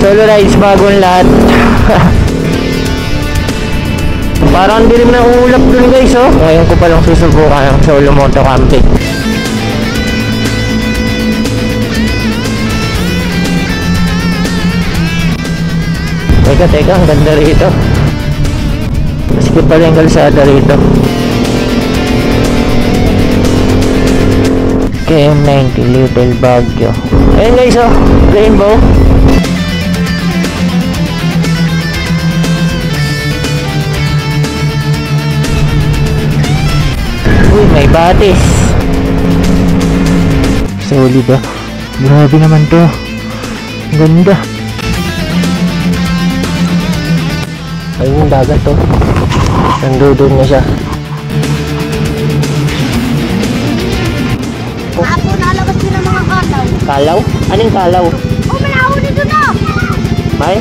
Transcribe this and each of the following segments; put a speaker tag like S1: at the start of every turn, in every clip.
S1: Solo rides, bagong lahat. Parang dilim na ulap dun guys, oh. Ngayon ko palang susubukan ng solo moto camping. Teka, ang ganda rito. Masikip pala yung kalsada rito. KM90 Little Baguio. Ayun guys, oh, rainbow. Uy, may batis. Solid, ah. Grabe naman to. Ganda. Ayun yung dagat to. Nandudun na siya.
S2: Apo, nalabas din ang mga kalaw.
S1: Kalaw? Anong kalaw?
S2: Oh, malaho dito na!
S1: May?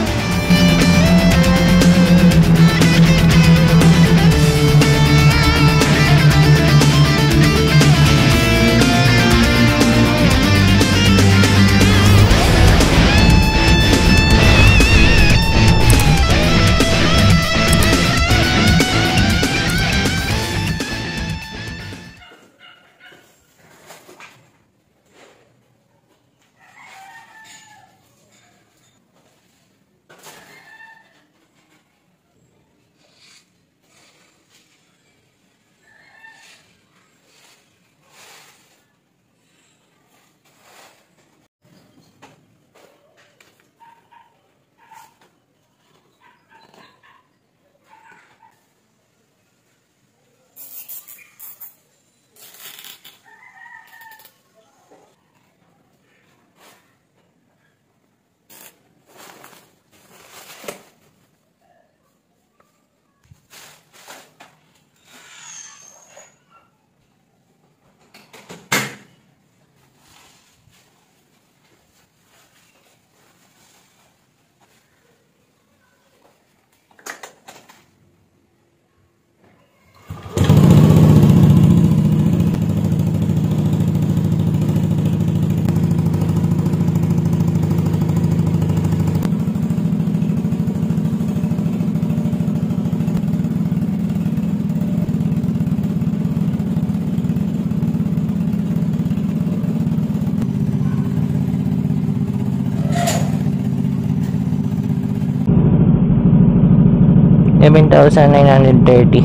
S1: $11,930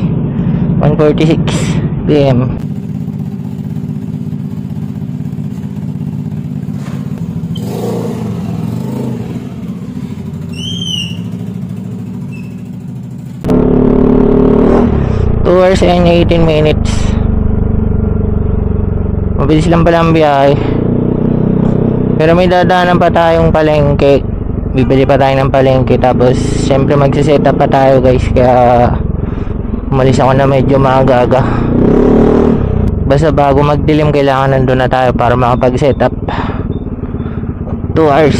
S1: 1:46 PM. Two hours and 18 minutes. Mabilis lang pala ang biyahe. Pero may dadaanan pa tayong palengke. Bibili pa tayo ng palengke. Tapos syempre magsiset up pa tayo guys. Kaya umalis ako na medyo maaga-aga. Basta bago magdilim kailangan nandun na tayo para makapag-set up. 2 hours.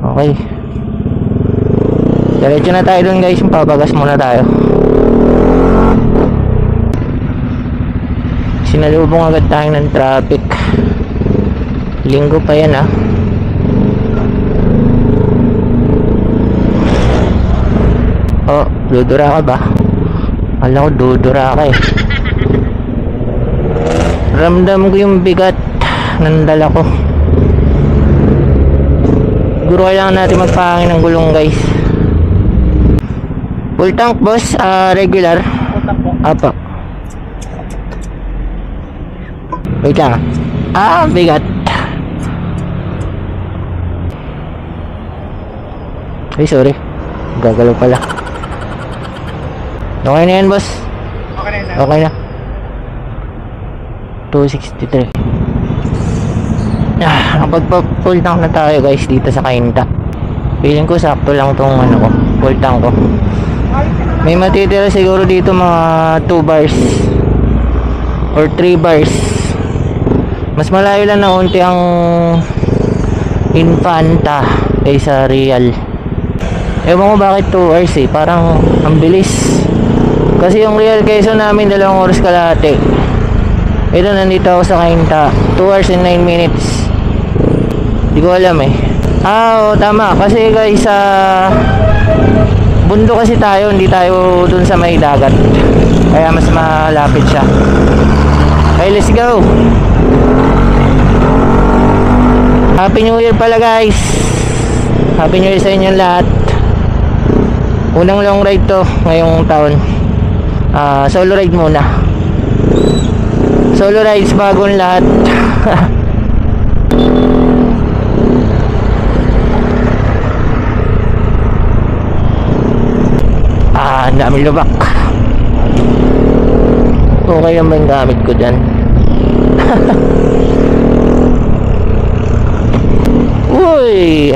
S1: Okay. Diretso na tayo dun guys. Papagas muna tayo. Sinalubong agad tayo ng traffic. Linggo pa yan ah. Oh, dudura ka ba? Alam ko dudura ka eh. Ramdam ko yung bigat ng dala ko. Siguro kailangan natin magpahangin ng gulong guys. Full tank boss, regular.
S3: Full tank po.
S1: Apa. Wait lang. Bigat. Ay, sorry. Gagalaw pala. Okay na yan, boss.
S3: Okay na.
S1: Okay na. 263. Nakapagpa-full tank na tayo guys dito sa Cainta. Feeling ko sakto lang tong ano ko, full tank ko. May matitira siguro dito mga 2 bars or 3 bars. Mas malayo lang na unti ang Infanta kaysa Real. Ewan ko bakit 2 hours eh, parang ang bilis. Kasi yung Real Quezon namin 2 oras kalahati. Ito nandito ako sa Cainta 2 hours and 9 minutes. Di ko alam eh. Oo, tama. Kasi guys, sa bundok kasi tayo, hindi tayo dun sa may dagat. Kaya mas malapit siya. Okay, let's go. Happy New Year pala guys. Happy New Year sa inyong lahat. Unang long ride to ngayong taon. Solo ride muna. Solo rides bagong lahat. Ang daming lubak. Okay naman yung gamit ko dyan. Uy.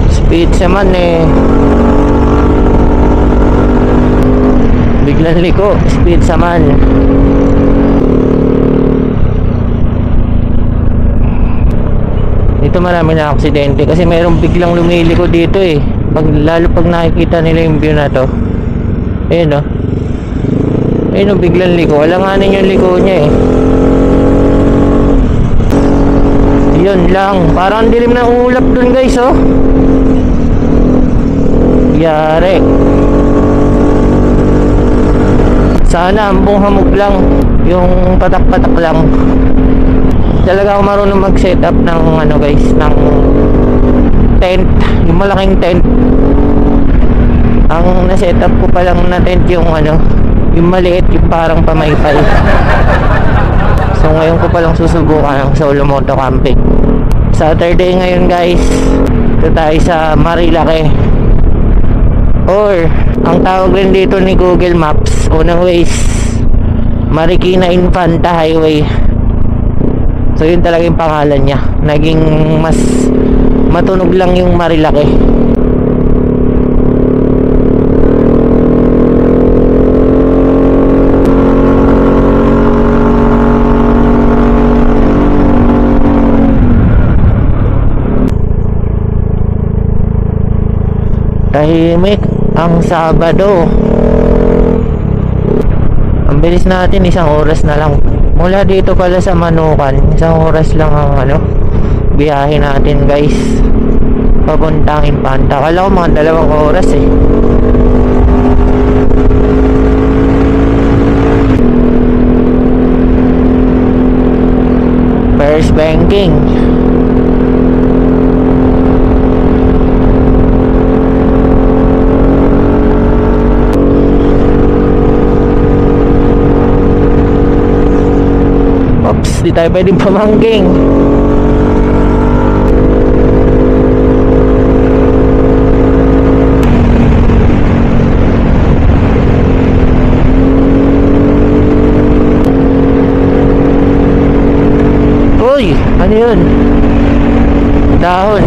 S1: Speed naman eh. Biglang liko. Speed naman. Dito marami na aksidente kasi mayroong biglang lumiliko dito eh. Lalo pag nakikita nila yung view na to. Ayun o. Ayun o, biglang liko. Alanganin yung liko niya eh. Yun lang. Parang dilim na ulap dun guys oh. Yari. Sana ambong hamog lang. Yung patak-patak lang. Talaga ako marunong mag-set up ng ano guys, ng tent, yung malaking tent. Ang na-set up ko pa lang na tent yung ano, yung maliit, yung parang pamaypay. So ngayon ko pa lang susubukan ng solo moto camping. Saturday ngayon guys. Ito tayo sa Marilake, or ang tawag rin dito ni Google Maps, unang ways, Marikina Infanta Highway. So yun talaga yung pangalan niya. Naging mas matunog lang yung Marilake. Tahimik ang Sabado. Ang bilis natin, 1 oras na lang. Mula dito pala sa Manukan, 1 oras lang ang ano, biyahe natin guys, papuntang Infanta. Kala ko mga 2 oras eh. First banking. Di tayo pwedeng pamangking. Uy, ano yun? Dahon.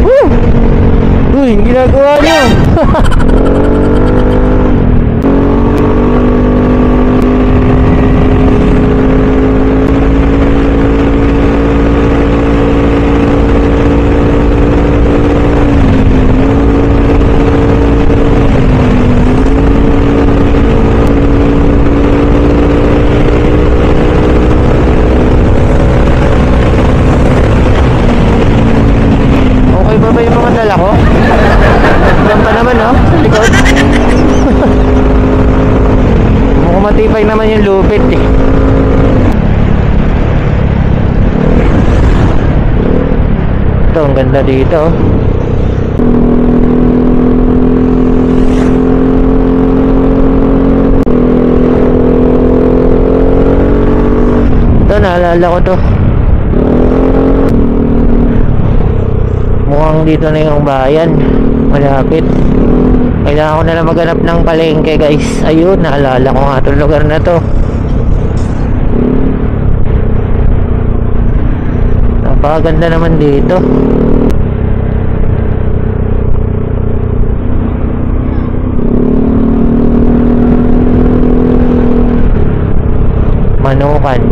S1: Woo! Uy, ginagawa niyo. Ako? Yan pa naman oh, sa likod. Mukhang matibay naman yung lupit eh. Ito, ang ganda dito. Ito, naalala ko to. Mukhang dito na yung bayan, malapit. Kailangan ko na lang maghanap ng palengke guys. Ayun, naalala ko nga itong lugar na to. Napakaganda naman dito. Manukan.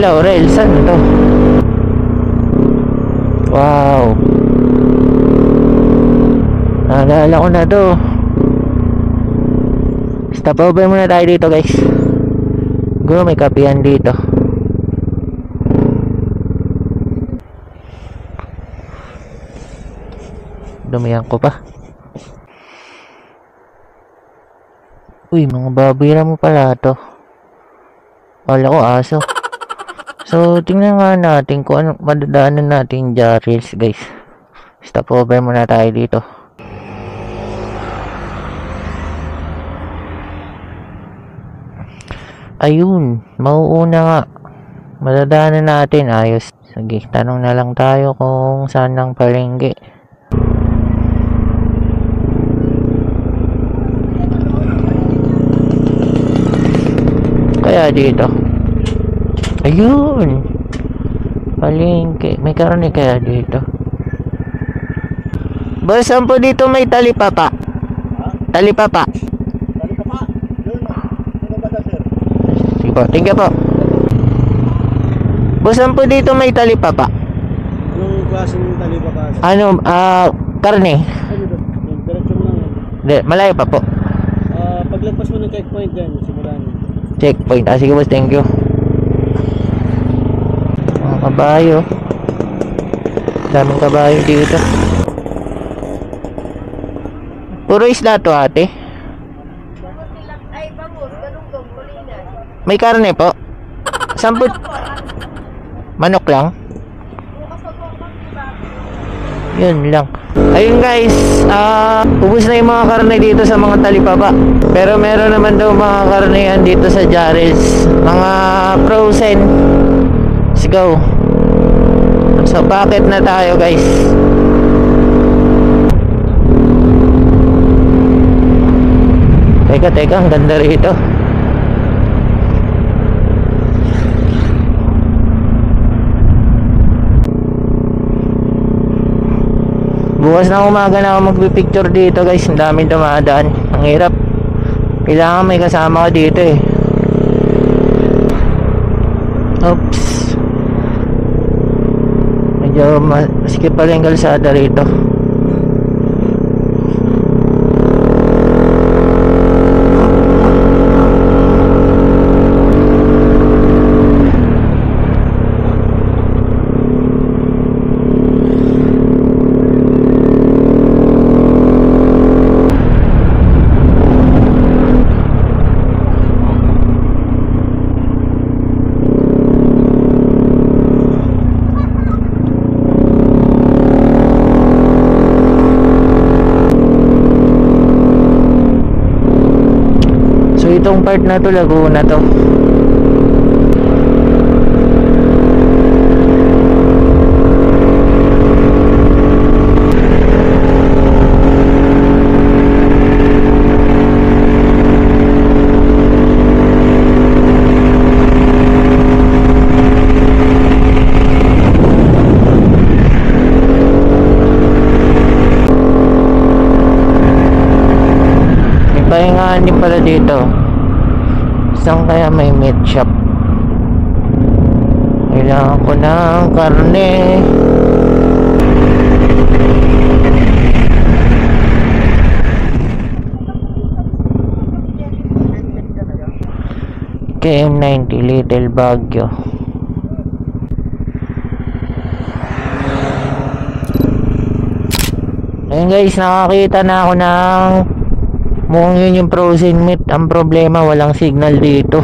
S1: Laurel. Saan to? Wow. Naalala ko na to. Stop over muna tayo dito guys. Siguro may kapihan dito. Dumihan ko pa. Uy, mga babira mo pala to. Wala ko aso. So, tingnan nga natin kung anong madadaanan natin Jarils guys. Stop over muna tayo dito. Ayun, mauuna nga. Madadaanan natin, ayos. Sige, tanong na lang tayo kung saan ang palengke. Kaya dito. Ayun. Palengke. May karne kaya dito. Boss, saan po dito may talipapa? Talipapa. Sige po, thank you po. Boss, saan po dito may talipapa?
S3: Anong klaseng talipapa?
S1: Ano, karne.
S3: Ano doon? Yung diretso mo lang yan.
S1: Malayo pa po.
S3: Paglagpas mo ng checkpoint yan, simulan.
S1: Checkpoint. Sige boss, thank you. Mga kabayo. Daming kabayo dito. Puro isla to ate.
S2: Ay, bangus, galunggong, kulingan.
S1: May karne po. Samput. Manok lang. Yun lang. Ayun guys, ubos na yung mga karne dito sa mga talipapa. Pero meron naman daw mga karnehan dito sa Jarils. Mga frozen. Let's go. So, packet na tayo guys. Teka, ang ganda rito. Bukas na umaga na ako magpipicture dito guys. Ang daming dumadaan. Ang hirap. Kailangan may kasama ko dito eh. Oops. Medyo masikip pala yung kalsada rito. Itong part na to, Laguna to. May pahingahan din pala dito. Saan kaya may meat shop? Kailangan ko ng karne. KM90 Little Baguio. Ayun guys, nakakita na ako ng mukhang yun yung frozen meat. Ang problema, walang signal dito.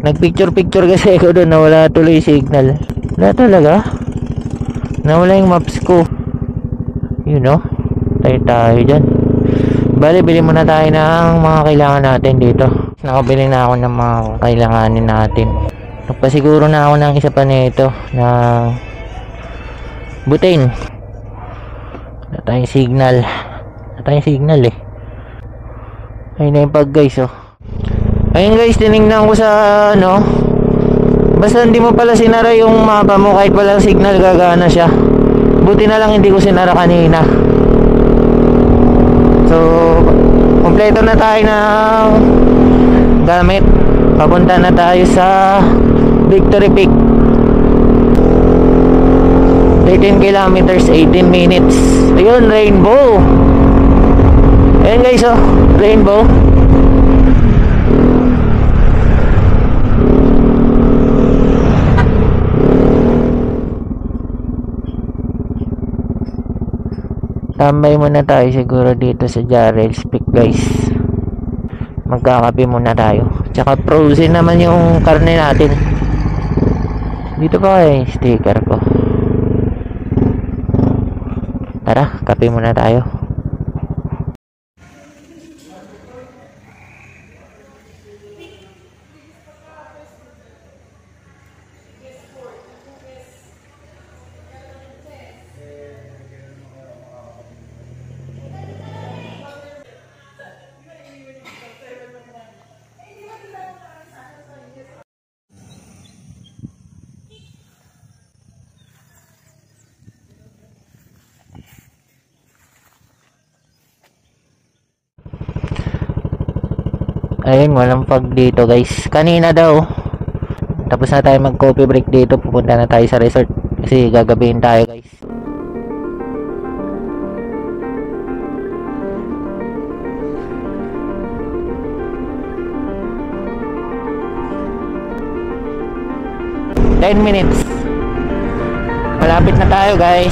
S1: Nagpicture kasi ako doon, nawala tuloy signal. Wala talaga. Nawala yung maps ko. You know, tayo dyan. Bali, bili muna tayo ng mga kailangan natin dito. Nakabili na ako ng mga kailanganin natin. Nagpasiguro na ako ng isa pa nito na butane. Wala tayong signal. Eh. Ayun na yung pag guys oh. Ayun guys, tinignan ko sa ano. Basta hindi mo pala sinara yung mapa mo, kahit walang signal gagana siya. Buti na lang hindi ko sinara kanina. So, kompleto na tayo ng gamit. Papunta na tayo sa Victory Peak. 13 kilometers, 18 minutes. Ayun, rainbow. Ayan guys, oh, rainbow. Tambay muna tayo siguro dito sa Jarrell's Peak guys. Magkakape muna tayo. Tsaka frozen naman yung karne natin. Dito pa yung sticker ko. Tara, kape muna tayo. Ayun, walang fog dito guys. Kanina daw. Tapos na tayo mag coffee break dito. Pupunta na tayo sa resort. Kasi gagabihin tayo guys. Ten minutes. Malapit na tayo guys.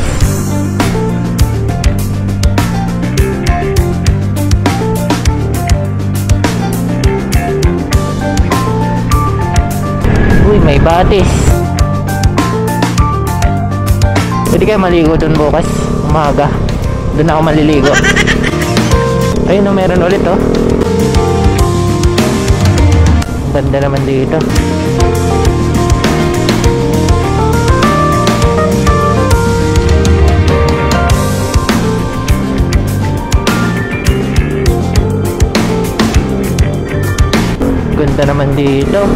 S1: Uy, may batis. Pwede kayo maligo dun bukas umaga. Dun ako maliligo. Ayun, meron ulit oh. Ganda naman dito. Ganda naman dito.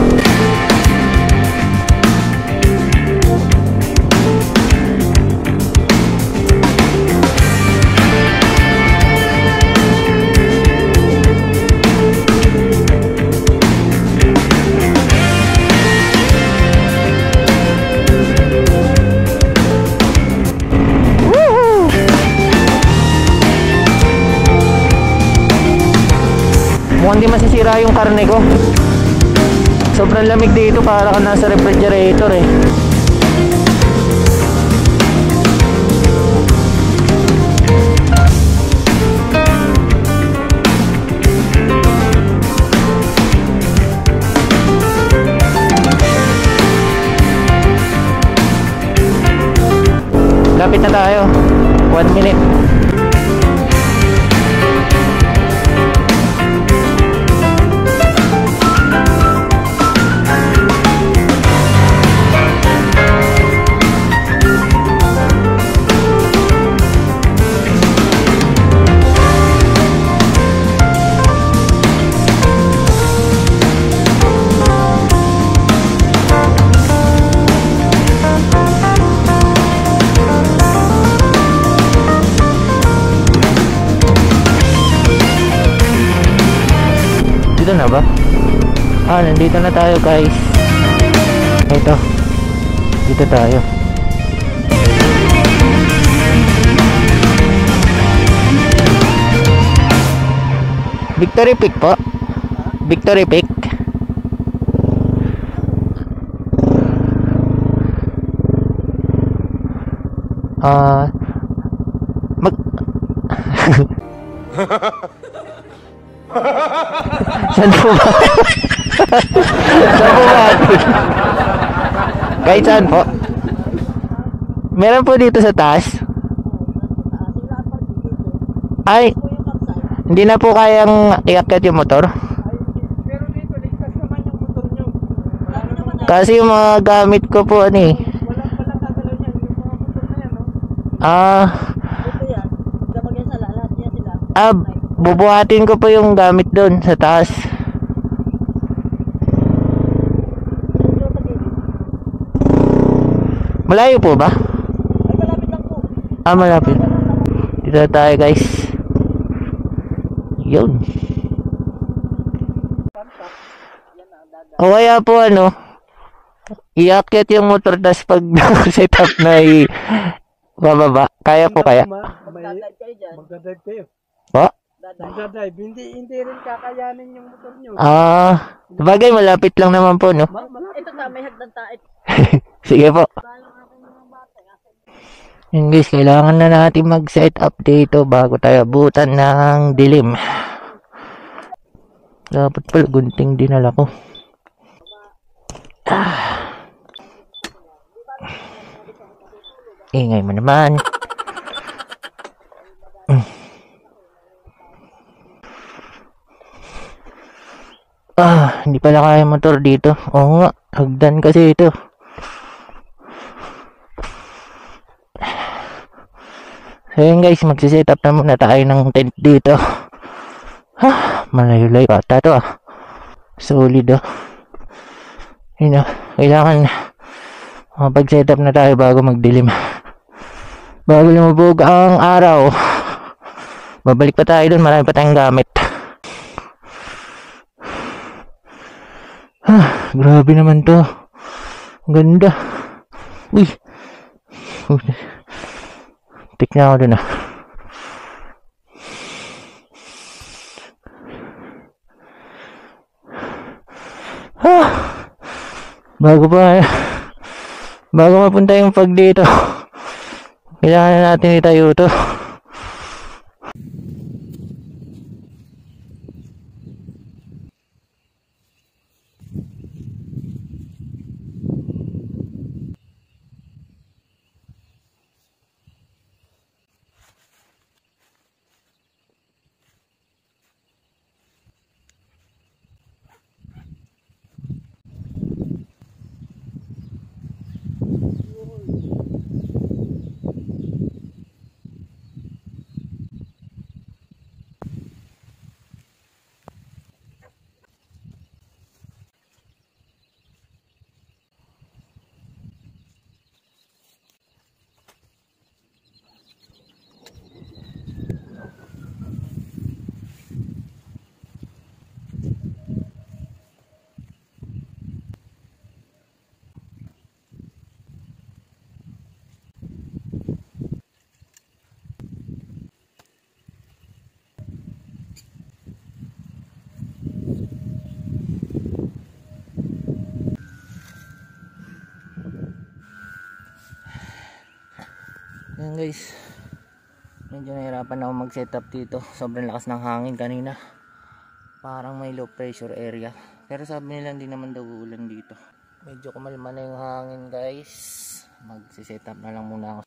S1: Mukhang di masisira yung karne ko. Sobrang lamig dito, para ka nasa refrigerator eh. Lapit na tayo. 1 minute. Dito na ba? Ah, nandito na tayo guys. Ito. Dito tayo. Victory Peak po. Victory Peak. Saan po ba? Saan po ba? Kahit saan po? Meron po dito sa taas? Ay, hindi na po kayang iakyat yung motor?
S2: Pero dito, ligtas naman yung motor nyo.
S1: Kasi yung mga gamit ko po ano eh.
S2: Walang kagalaw niyan. Yung mga motor na yan, no? Ito yan. Kapag yan sa lahat niya sila.
S1: Bubuhatin ko po yung gamit doon sa taas. Malayo po ba?
S2: Ay, malapit lang po.
S1: Malapit. Dito tayo guys. Yun. O kaya po ano, iakyat yung motor, tas pag set up na Bababa. Kaya po kaya.
S2: Magdadrive kayo dyan.
S3: Magdadrive kayo.
S1: Po?
S2: Dadrive.
S3: Magdadrive. Hindi rin kakayanin yung motor nyo.
S1: Sabagay malapit lang naman po, no?
S2: Ito ta, may hagdan ta.
S1: Sige po. Yun guys, kailangan na natin mag-set up dito bago tayo abutan ng dilim. Dapat pala gunting dinala ko. Ingay mo naman. Hindi pala kaya motor dito. Oo nga, hagdan kasi ito. So yun guys, magsiset up na muna tayo ng tent dito. Malayo-layo ata to Solid Yun kailangan mapag-set up na tayo bago magdilim. Bago lumubog ang araw. Babalik pa tayo dun, marami pa tayong gamit. Grabe naman to. Ganda. Uy. Tignan ako dun bago mapunta yung pag dito, kailangan na natin itayo to. Yan guys, medyo nahirapan ako mag setup dito. Sobrang lakas ng hangin kanina. Parang may low pressure area. Pero sabi nila hindi naman daw uulan dito. Medyo kumalma na yung hangin guys. Mag-setup na lang muna ako.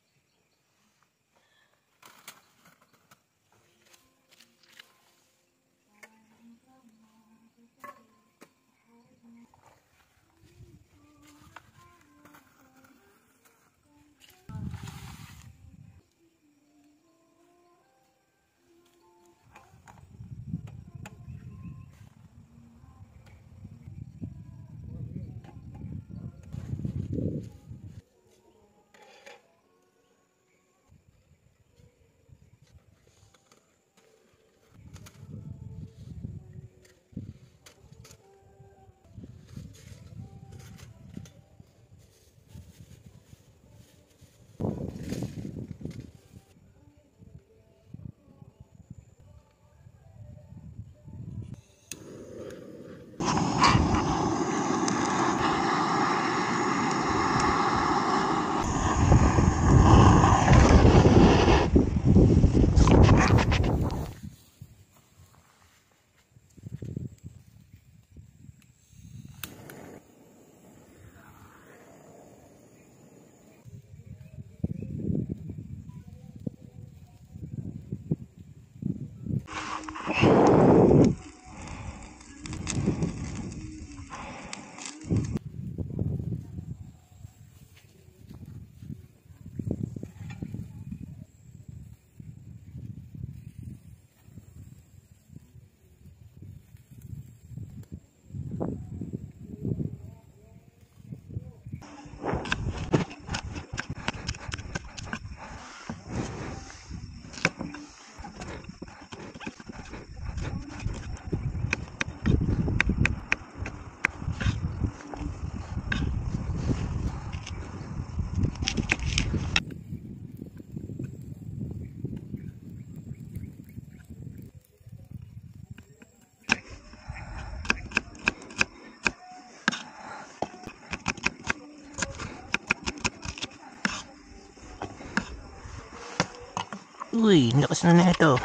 S1: Uy, lakas na ito.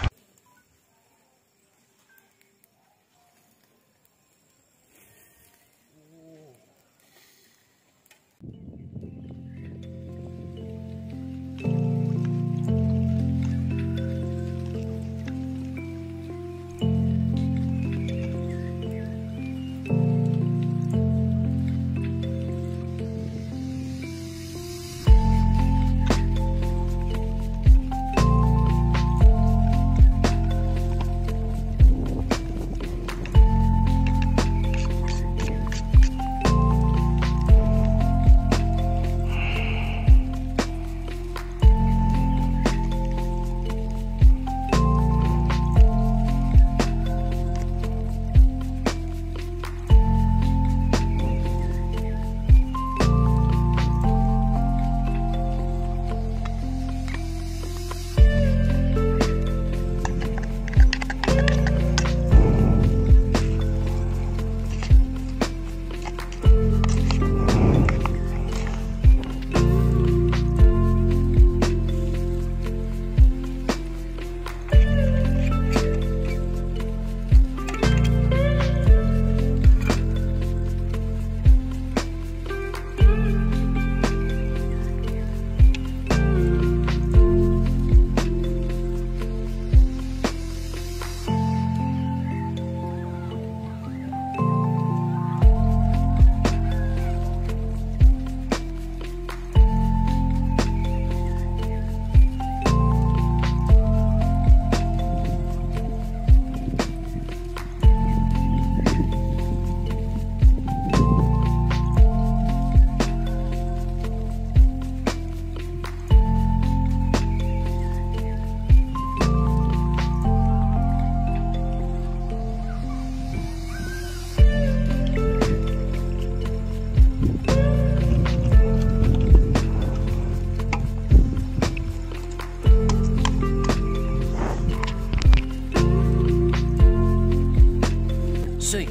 S1: Soy.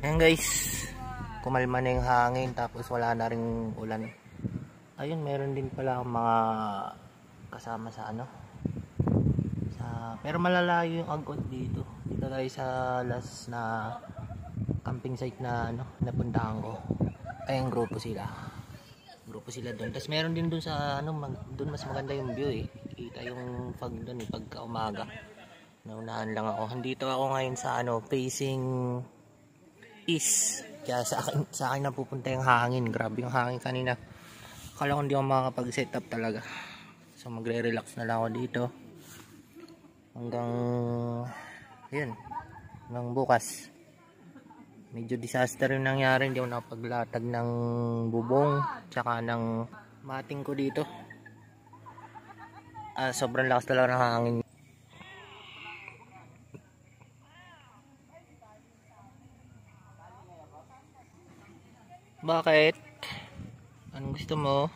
S1: Ayan guys, kumalma na yung hangin tapos wala na ring ulan. Ayun, meron din pala akong mga kasama sa pero malalayo yung agos dito. Dito tayo sa last na camping site na napuntahan ko. Ayun, grupo sila doon. Tapos meron din doon sa doon mas maganda yung view eh. Kita yung fog doon pagka umaga. Naunahan lang ako. Andito ako ngayon sa facing east. Kaya sa akin napupunta yung hangin. Grabe yung hangin kanina. Akala ko hindi ako makakapag-set up talaga. So magre-relax na lang ako dito. Hanggang bukas. Medyo disaster yung nangyari. Hindi ako nakapaglatag ng bubong tsaka ng mating ko dito. Sobrang lakas talaga ng hangin. Bakit? Anong gusto mo?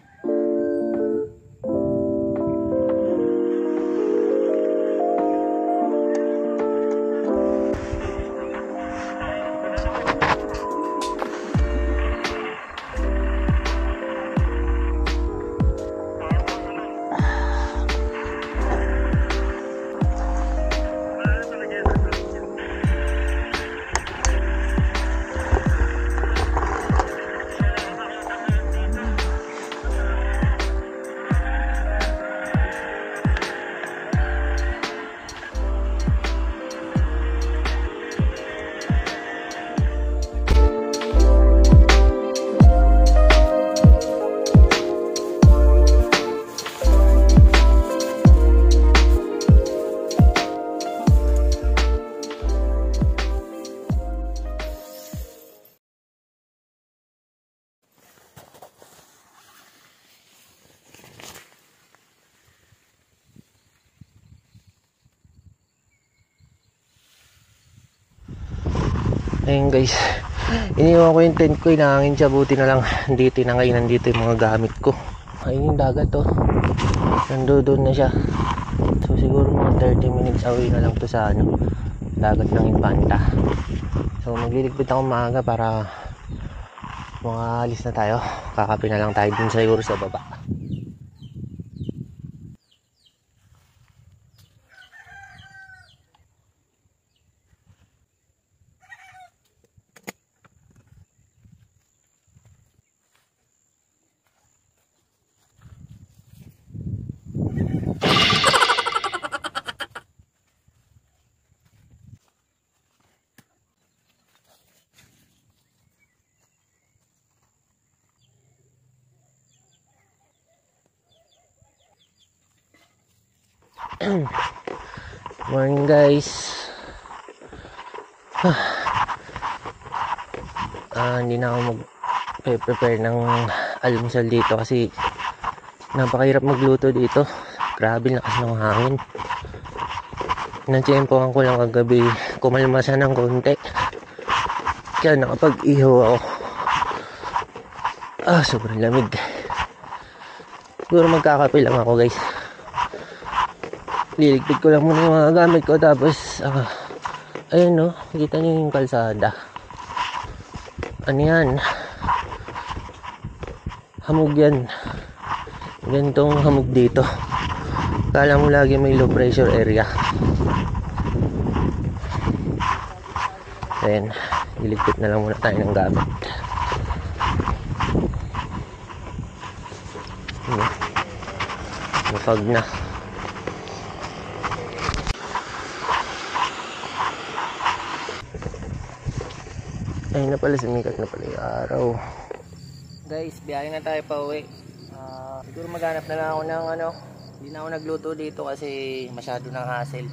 S1: Ayun guys, iniwan ko yung tent ko, inahangin siya, buti na lang nandito yung mga gamit ko. Ayun yung dagat nandoon na siya. So siguro mga 30 minutes away na lang to sa dagat ng Infanta. So magliligpit ako maaga para mga alis na tayo. Kakape na lang tayo dun siguro sa baba. Morning guys. Hindi na ako mag-prepare ng almusal dito kasi napakahirap magluto dito. Grabe lakas ng hangin. Natsyempohan ko lang kagabi kumalmasan ng konti. Kaya nakapag-ihaw ako. Sobrang lamig. Siguro magkakape lang ako guys. Liligpit ko lang muna yung mga gamit ko. Tapos ayun no, kita nyo yung kalsada. Ano yan? Hamog yan. Ganitong hamog dito. Kala mo lagi may low pressure area. Ayan, liligpit na lang muna tayo ng gamit. Mapag na. Ayun na pala, sumikat na pala yung araw. Guys, biyahe na tayo pa uwi. Siguro maghanap na lang ako ng hindi na ako nagluto dito kasi masyado ng hassle.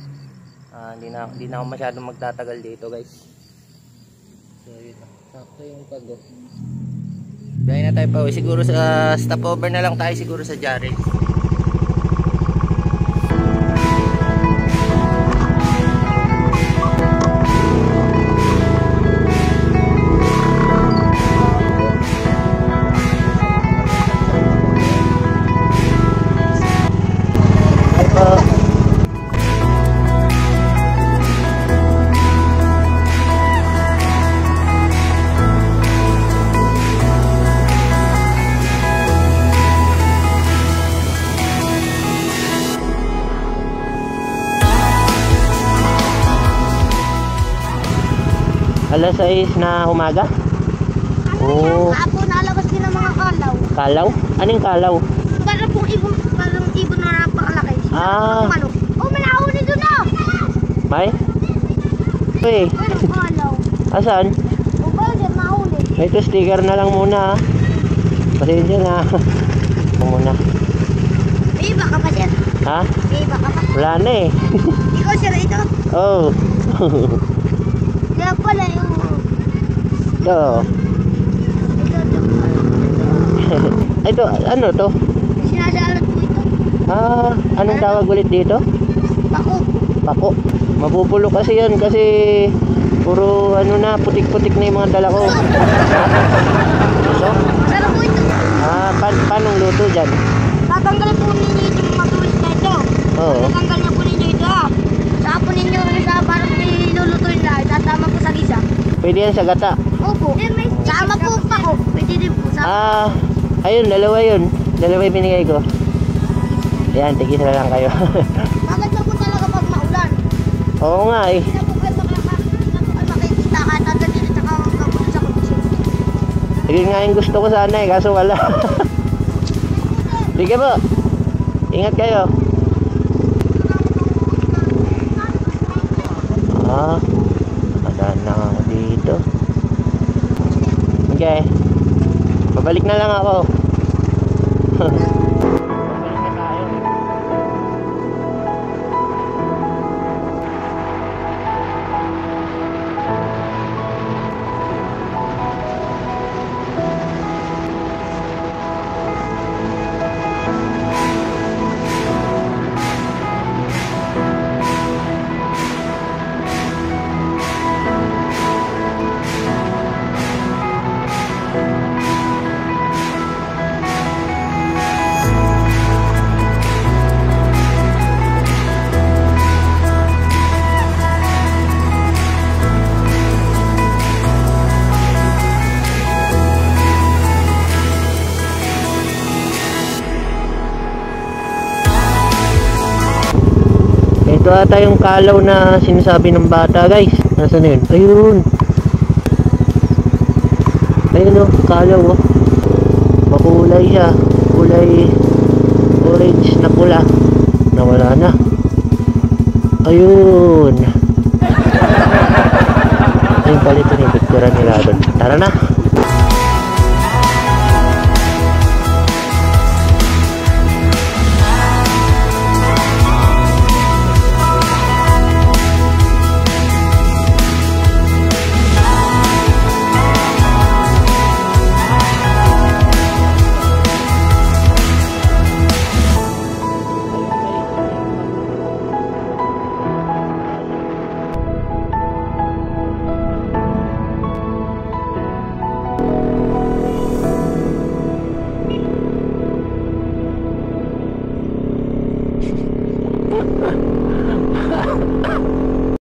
S1: Hindi na ako masyadong magtatagal dito guys. So yun na, sakto yung pag-go. Biyahe na tayo pa uwi. Siguro sa stopover na lang tayo siguro sa Jarel. Alas 6 na umaga? Oo.
S2: Ako nalabas din ng mga kalaw.
S1: Kalaw? Anong kalaw?
S2: Parang ibon na napakalaki.
S1: Ah.
S2: May nahuli doon na!
S1: May? Uy.
S2: Anong kalaw?
S1: Asan?
S2: Bakit nahuli?
S1: Ito sticker na lang muna. Pasensya na. Ito muna.
S2: May iba ka pa sir?
S1: Ha?
S2: May iba ka pa?
S1: Wala na eh.
S2: Ikaw sir ito?
S1: Oh.
S2: Kaya pala yung...
S1: Ito. Ito, ano to?
S2: Sinasalat po ito.
S1: Anong tawag ulit dito?
S2: Pako.
S1: Pako. Mapupulo kasi yan kasi puro putik-putik na yung mga dala ko. So?
S2: Masarap po ito.
S1: Paanong luto dyan?
S2: Tatanggalin po ninyo itong matulis na ito.
S1: Oo.
S2: Tatanggal niyo po ninyo ito. Saka po ninyo sa parang nilulutuin na. Tatama po sa gisa.
S1: Pwede yan sa gata.
S2: Opo. Sama po pako. Pwede din po.
S1: Ayun, dalawa yun. Dalawa yung binigay ko. Yan, tigis na lang kayo.
S2: Bakit na po talaga pag maulan?
S1: Oo nga eh.
S2: Hindi na po kayo makikita kahit ang ganito sa kamulo sa kondisyon.
S1: Yun nga yung gusto ko sana eh, kaso wala. Sige po. Ingat kayo. Madaan na ako dito. Okay. Babalik na lang ako. Babalik na tayo. Ito ata yung kalaw na sinasabi ng bata guys. Nasaan na yun? Ayun. Ayun o, kalaw o. Makulay siya. Kulay orange na pula. Nawala na. Ayun. Ayun pala ito ni Victoria nila doon. Tara na.